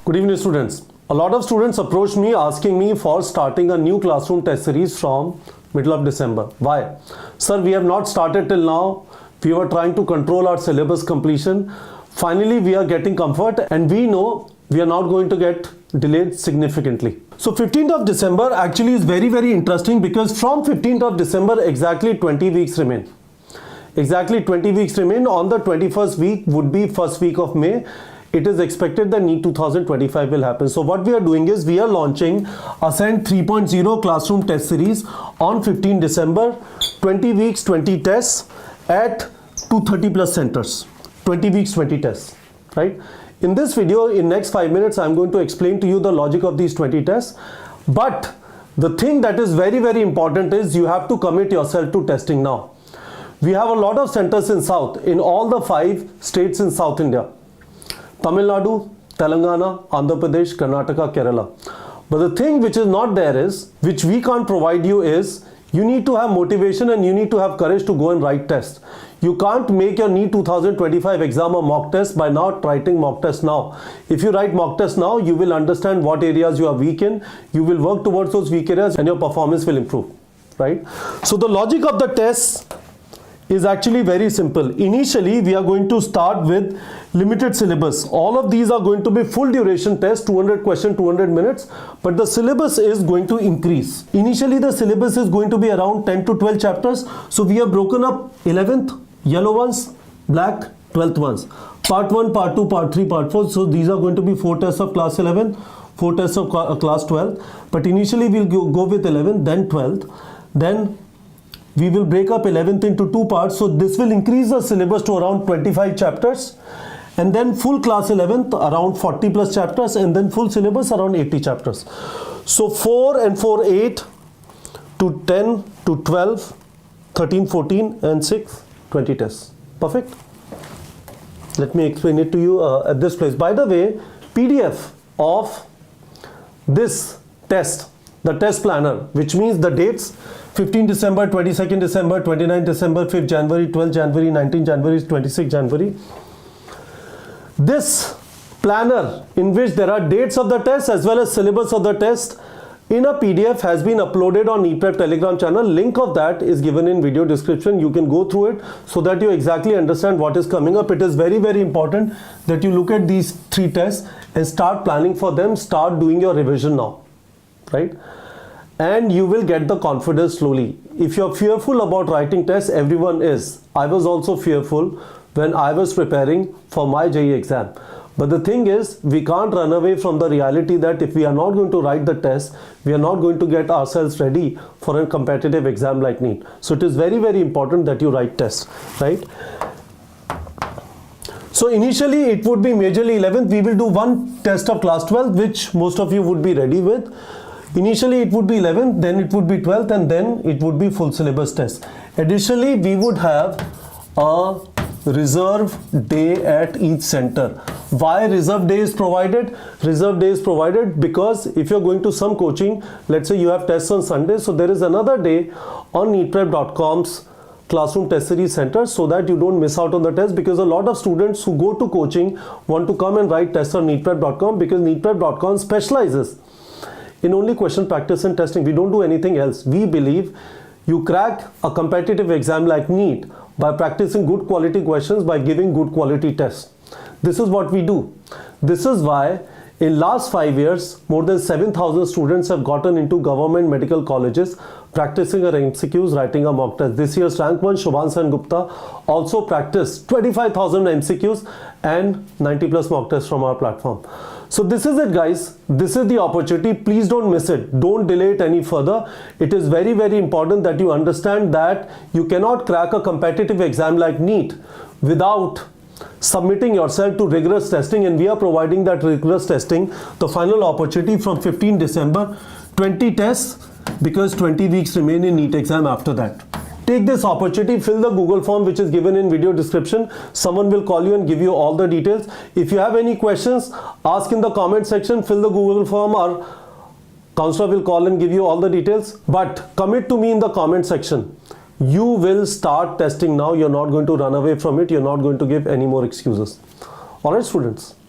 Good evening, students. A lot of students approached me asking me for starting a new classroom test series from middle of December. Why? Sir, we have not started till now. We were trying to control our syllabus completion. Finally, we are getting comfort and we know we are not going to get delayed significantly. So 15th of December actually is very, very interesting because from 15th of December, exactly 20 weeks remain. Exactly 20 weeks remain. On the 21st week would be first week of May. It is expected that NEET 2025 will happen. So what we are doing is we are launching Ascent 3.0 classroom test series on 15 December, 20 weeks, 20 tests at 230 plus centers, 20 weeks, 20 tests, right? In this video, in next 5 minutes, I'm going to explain to you the logic of these 20 tests. But the thing that is very, very important is you have to commit yourself to testing now. We have a lot of centers in South, in all the 5 states in South India. Tamil Nadu, Telangana, Andhra Pradesh, Karnataka, Kerala. But the thing which is not there is, which we can't provide you is, you need to have motivation and you need to have courage to go and write tests. You can't make your NEET 2025 exam a mock test by not writing mock test now. If you write mock test now, you will understand what areas you are weak in. You will work towards those weak areas and your performance will improve, right? So the logic of the tests is actually very simple. Initially, we are going to start with limited syllabus. All of these are going to be full duration tests, 200 question, 200 minutes, but the syllabus is going to increase. Initially, the syllabus is going to be around 10 to 12 chapters. So we have broken up 11th, yellow ones, black, 12th ones. Part 1, Part 2, Part 3, Part 4. So these are going to be 4 tests of class 11, 4 tests of class 12. But initially, we'll go with 11th, then 12th. Then we will break up 11th into 2 parts. So this will increase the syllabus to around 25 chapters. And then full class 11th around 40 plus chapters. And then full syllabus around 80 chapters. So 4 and 4, 8 to 10 to 12, 13, 14 and 6, 20 tests. Perfect. Let me explain it to you at this place. By the way, PDF of this test, the test planner, which means the dates, 15 December, 22nd December, 29 December, 5th January, 12th January, 19 January, 26 January. This planner in which there are dates of the test as well as syllabus of the test in a PDF has been uploaded on NEET Prep Telegram channel. Link of that is given in video description. You can go through it so that you exactly understand what is coming up. It is very, very important that you look at these 3 tests and start planning for them. Start doing your revision now, right? And you will get the confidence slowly. If you're fearful about writing tests, everyone is. I was also fearful when I was preparing for my JEE exam. But the thing is, we can't run away from the reality that if we are not going to write the test, we are not going to get ourselves ready for a competitive exam like NEET. So it is very, very important that you write tests, right? So initially it would be majorly 11th. We will do 1 test of class 12, which most of you would be ready with. Initially it would be 11th, then it would be 12th, and then it would be full syllabus test. Additionally, we would have a reserve day at each center. Why reserve day is provided? Reserve day is provided because if you're going to some coaching, let's say you have tests on Sunday, so there is another day on neetprep.com's classroom test series center so that you don't miss out on the test, because a lot of students who go to coaching want to come and write tests on neetprep.com because neetprep.com specializes in only question practice and testing. We don't do anything else. We believe you crack a competitive exam like NEET by practicing good quality questions, by giving good quality tests. This is what we do. This is why in last 5 years, more than 7,000 students have gotten into government medical colleges practicing our MCQs, writing a mock test. This year's rank 1, Shubhan Sen Gupta, also practiced 25,000 MCQs and 90 plus mock tests from our platform. So this is it, guys. This is the opportunity. Please don't miss it. Don't delay it any further. It is very, very important that you understand that you cannot crack a competitive exam like NEET without submitting yourself to rigorous testing, and we are providing that rigorous testing. The final opportunity from 15 December, 20 tests, because 20 weeks remain in NEET exam after that. Take this opportunity, fill the Google form which is given in video description. Someone will call you and give you all the details. If you have any questions, ask in the comment section, fill the Google form. Our counselor will call and give you all the details. But commit to me in the comment section. You will start testing now. You're not going to run away from it. You're not going to give any more excuses. All right, students.